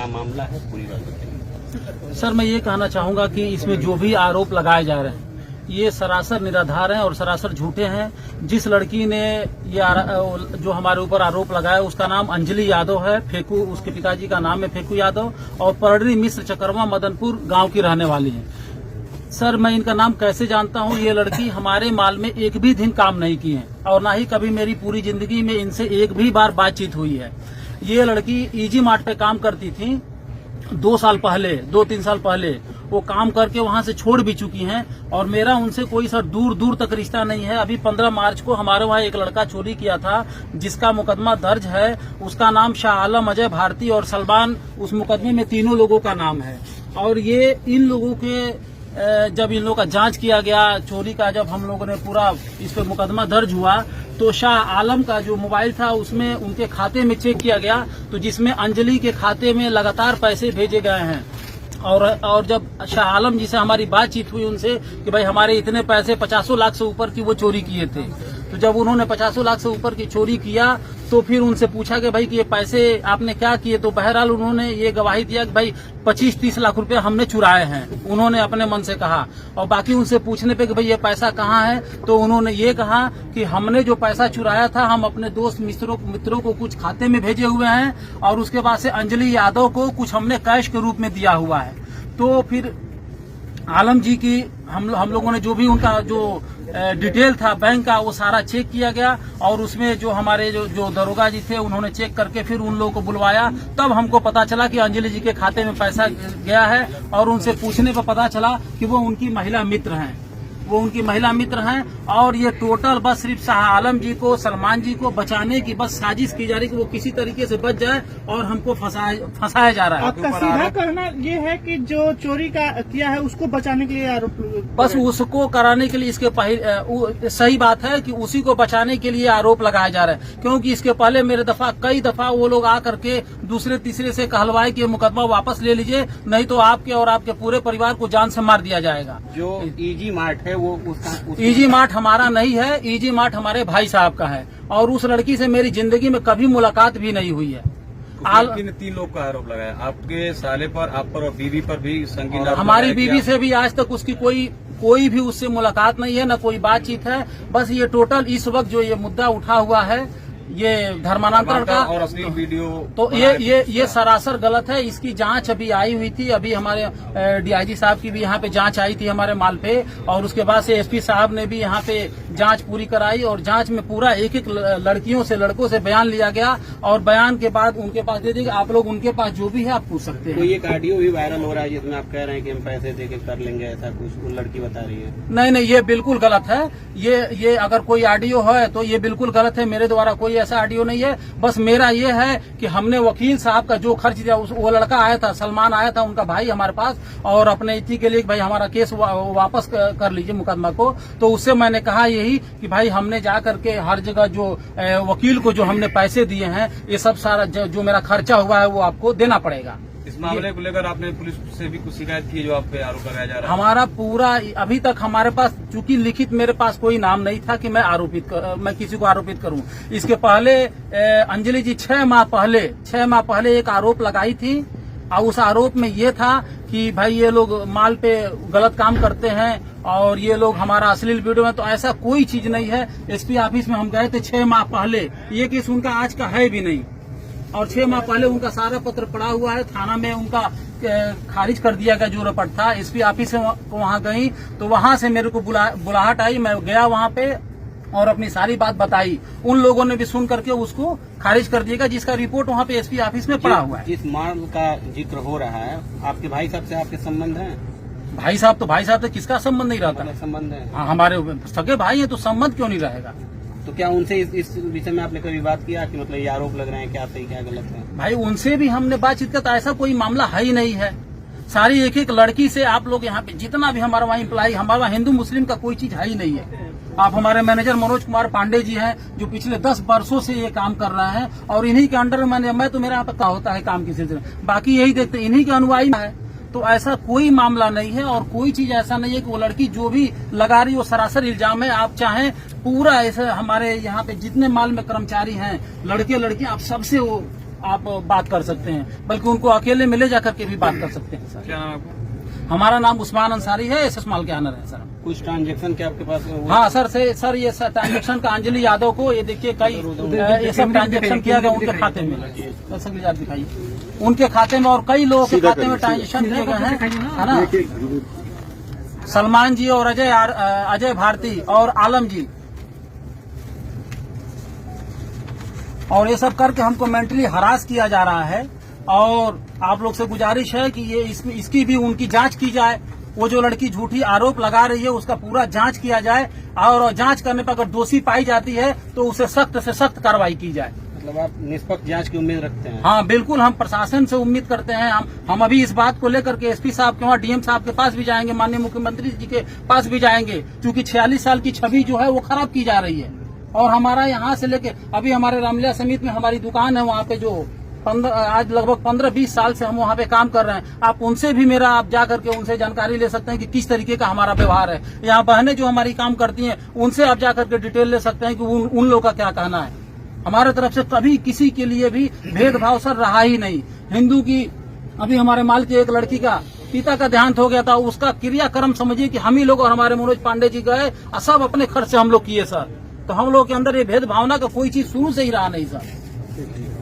मामला है, पूरी बात बताइए। सर, मैं ये कहना चाहूंगा कि इसमें जो भी आरोप लगाए जा रहे हैं ये सरासर निराधार हैं और सरासर झूठे हैं। जिस लड़की ने ये जो हमारे ऊपर आरोप लगाया उसका नाम अंजलि यादव है, फेकू उसके पिताजी का नाम है फेकू यादव, और परड़ी मिश्र चकरवा मदनपुर गांव की रहने वाली है। सर, मैं इनका नाम कैसे जानता हूँ? ये लड़की हमारे माल में एक भी दिन काम नहीं की है और ना ही कभी मेरी पूरी जिंदगी में इनसे एक भी बार बातचीत हुई है। ये लड़की ईजी मार्ट पे काम करती थी 2-3 साल पहले वो काम करके वहां से छोड़ भी चुकी हैं और मेरा उनसे कोई सर दूर दूर तक रिश्ता नहीं है। अभी 15 मार्च को हमारे वहाँ एक लड़का चोरी किया था जिसका मुकदमा दर्ज है, उसका नाम शाह आलम, अजय भारती और सलमान, उस मुकदमे में तीनों लोगों का नाम है। और ये इन लोगों के जब इन लोगों का जांच किया गया चोरी का, जब हम लोगों ने पूरा इस पर मुकदमा दर्ज हुआ तो शाह आलम का जो मोबाइल था उसमें उनके खाते में चेक किया गया तो जिसमें अंजलि के खाते में लगातार पैसे भेजे गए हैं। और जब शाह आलम जी से हमारी बातचीत हुई उनसे कि भाई हमारे इतने पैसे 50 लाख से ऊपर की वो चोरी किए थे, तो जब उन्होंने 50 लाख से ऊपर की चोरी किया तो फिर उनसे पूछा कि भाई कि ये पैसे आपने क्या किए, तो बहरहाल उन्होंने ये गवाही दिया कि भाई 25-30 लाख रुपए हमने चुराए हैं, उन्होंने अपने मन से कहा। और बाकी उनसे पूछने पे कि भाई ये पैसा कहाँ है, तो उन्होंने ये कहा कि हमने जो पैसा चुराया था हम अपने दोस्त मित्रों को कुछ खाते में भेजे हुए हैं और उसके बाद से अंजलि यादव को कुछ हमने कैश के रूप में दिया हुआ है। तो फिर आलम जी की हम लोगों ने जो भी उनका जो डिटेल था बैंक का वो सारा चेक किया गया और उसमें जो हमारे जो दरोगा जी थे उन्होंने चेक करके फिर उन लोगों को बुलवाया। तब हमको पता चला कि अंजलि जी के खाते में पैसा गया है और उनसे पूछने पर पता चला कि वो उनकी महिला मित्र हैं और ये टोटल बस सिर्फ शाह आलम जी को, सलमान जी को बचाने की बस साजिश की जा रही है कि वो किसी तरीके से बच जाए और हमको फंसाया जा रहा है। आपका सीधा कहना ये है कि जो चोरी का किया है उसको बचाने के लिए आरोप, बस उसको कराने के लिए इसके सही बात है कि उसी को बचाने के लिए आरोप लगाया जा रहा है, क्योंकि इसके पहले कई दफा वो लोग आकर के दूसरे तीसरे से कहलवाए कि मुकदमा वापस ले लीजिए, नहीं तो आपके और आपके पूरे परिवार को जान से मार दिया जाएगा। जो ईजी मार्ट है वो ईजी मार्ट हमारा नहीं है, ईजी मार्ट हमारे भाई साहब का है और उस लड़की से मेरी जिंदगी में कभी मुलाकात भी नहीं हुई है। लड़की ने 3 लोग का आरोप लगाया, आपके साले पर, आप पर और बीवी पर भी संगीन आरोप। हमारी बीवी से भी आज तक उसकी कोई भी उससे मुलाकात नहीं है, न कोई बातचीत है। बस ये टोटल इस वक्त जो ये मुद्दा उठा हुआ है ये धर्मांतरण का और असली वीडियो, तो ये सरासर गलत है। इसकी जांच अभी आई हुई थी, अभी हमारे डीआईजी साहब की भी यहाँ पे जांच आई थी हमारे माल पे और उसके बाद से एसपी साहब ने भी यहाँ पे जांच पूरी कराई और जांच में पूरा एक लड़कों से बयान लिया गया और बयान के बाद उनके पास दे देंगे। आप लोग उनके पास जो भी है आप पूछ सकते हैं। कोई एक ऑडियो भी वायरल हो रहा है जिसमें आप कह रहे हैं कि हम पैसे दे के कर लेंगे, ऐसा कुछ वो लड़की बता रही है। नहीं, ये बिल्कुल गलत है। ये अगर कोई ऑडियो है तो ये बिल्कुल गलत है। मेरे द्वारा कोई ऐसा ऑडियो नहीं है। बस मेरा ये है कि हमने वकील साहब का जो खर्च दिया, वो लड़का आया था, सलमान आया था, उनका भाई हमारे पास, और अपने इसी के लिए भाई हमारा केस वापस कर लीजिए मुकदमा को। तो उससे मैंने कहा यही कि भाई हमने जा करके हर जगह जो वकील को जो हमने पैसे दिए हैं ये सब सारा जो मेरा खर्चा हुआ है वो आपको देना पड़ेगा। इस मामले को लेकर आपने पुलिस से भी कुछ शिकायत की जो आप पे आरोप लगाया जा रहा है? हमारा पूरा अभी तक हमारे पास चूंकि लिखित मेरे पास कोई नाम नहीं था कि मैं किसी को आरोपित करूं। इसके पहले अंजलि जी 6 माह पहले एक आरोप लगाई थी और उस आरोप में ये था कि भाई ये लोग माल पे गलत काम करते हैं और ये लोग हमारा अश्लील वीडियो में, तो ऐसा कोई चीज नहीं है। एसपी ऑफिस में हम गए थे 6 माह पहले, ये केस उनका आज का है भी नहीं और 6 माह पहले उनका सारा पत्र पड़ा हुआ है। थाना में उनका खारिज कर दिया गया जो रिपोर्ट था। एसपी ऑफिस से वहां गई तो वहां से मेरे को बुलाहट आई, मैं गया वहां पे और अपनी सारी बात बताई। उन लोगों ने भी सुन करके उसको खारिज कर दिया, जिसका रिपोर्ट वहां पे एसपी ऑफिस में पड़ा हुआ है। जिस माल का जिक्र हो रहा है, आपके भाई साहब से आपके संबंध हैं? भाई साहब तो किसका संबंध नहीं रहता? संबंध है। हाँ, हमारे सगे भाई है तो संबंध क्यों नहीं रहेगा? तो क्या उनसे इस विषय में आपने कभी बात किया कि मतलब ये आरोप लग रहे हैं, क्या सही क्या गलत है? भाई उनसे भी हमने बातचीत किया, तो ऐसा कोई मामला है ही नहीं है। सारी एक लड़की से आप लोग यहाँ पे जितना भी हमारा वहाँ इम्प्लाई, हमारा हिंदू मुस्लिम का कोई चीज है ही नहीं है। आप हमारे मैनेजर मनोज कुमार पांडे जी हैं जो पिछले 10 वर्षों से ये काम कर रहे हैं और इन्हीं के अंडर में मैं तो मेरा यहाँ पे क्या होता है काम की सिलसिले, बाकी यही देखते इन्हीं के अनुयायी है। तो ऐसा कोई मामला नहीं है और कोई चीज ऐसा नहीं है कि वो लड़की जो भी लगा रही वो सरासर इल्जाम है। आप चाहें पूरा ऐसे हमारे यहाँ पे जितने माल में कर्मचारी हैं, लड़के लड़की, आप सबसे वो आप बात कर सकते हैं, बल्कि उनको अकेले में ले जाकर के भी बात कर सकते हैं सर। क्या नाम है आपका? हमारा नाम उस्मान अंसारी है, एसएस माल के ऑनर है सर। कुछ ट्रांजेक्शन क्या आपके पास हुआ? हाँ सर ये सर ट्रांजेक्शन का अंजलि यादव को ये देखिए कई ये सब ट्रांजेक्शन किया गया उनके खाते में। दिखाइए उनके खाते में और कई लोगों के खाते में ट्रांजेक्शन किए गए हैं, है ना। सलमान जी और अजय भारती और आलम जी, और ये सब करके हमको मेंटली हरास किया जा रहा है। और आप लोग से गुजारिश है कि ये इसकी भी उनकी जांच की जाए। वो जो लड़की झूठी आरोप लगा रही है उसका पूरा जांच किया जाए, और जांच करने पर अगर दोषी पाई जाती है तो उसे सख्त से सख्त कार्रवाई की जाए। मतलब आप निष्पक्ष जांच की उम्मीद रखते हैं? हाँ बिल्कुल, हम प्रशासन से उम्मीद करते हैं। हम अभी इस बात को लेकर के एसपी साहब के वहाँ डीएम साहब के पास भी जाएंगे, माननीय मुख्यमंत्री जी के पास भी जाएंगे, क्योंकि 46 साल की छवि जो है वो खराब की जा रही है। और हमारा यहाँ से लेके अभी हमारे रामलीला समिति में हमारी दुकान है, वहाँ पे जो आज लगभग 15-20 साल से हम वहाँ पे काम कर रहे हैं। आप उनसे भी आप जा करके उनसे जानकारी ले सकते हैं कि किस तरीके का हमारा व्यवहार है। यहाँ बहनें जो हमारी काम करती हैं उनसे आप जा करके डिटेल ले सकते हैं कि उन लोगों का क्या कहना है। हमारे तरफ से कभी किसी के लिए भी भेदभाव सर रहा ही नहीं। हिंदू की अभी हमारे माल की एक लड़की का पिता का देहांत हो गया था, उसका क्रियाक्रम समझिए कि हम ही लोग और हमारे मनोज पांडे जी गए, सब अपने खर्च से हम लोग किए सर। तो हम लोग के अंदर ये भेदभावना का कोई चीज शुरू से ही रहा नहीं सर।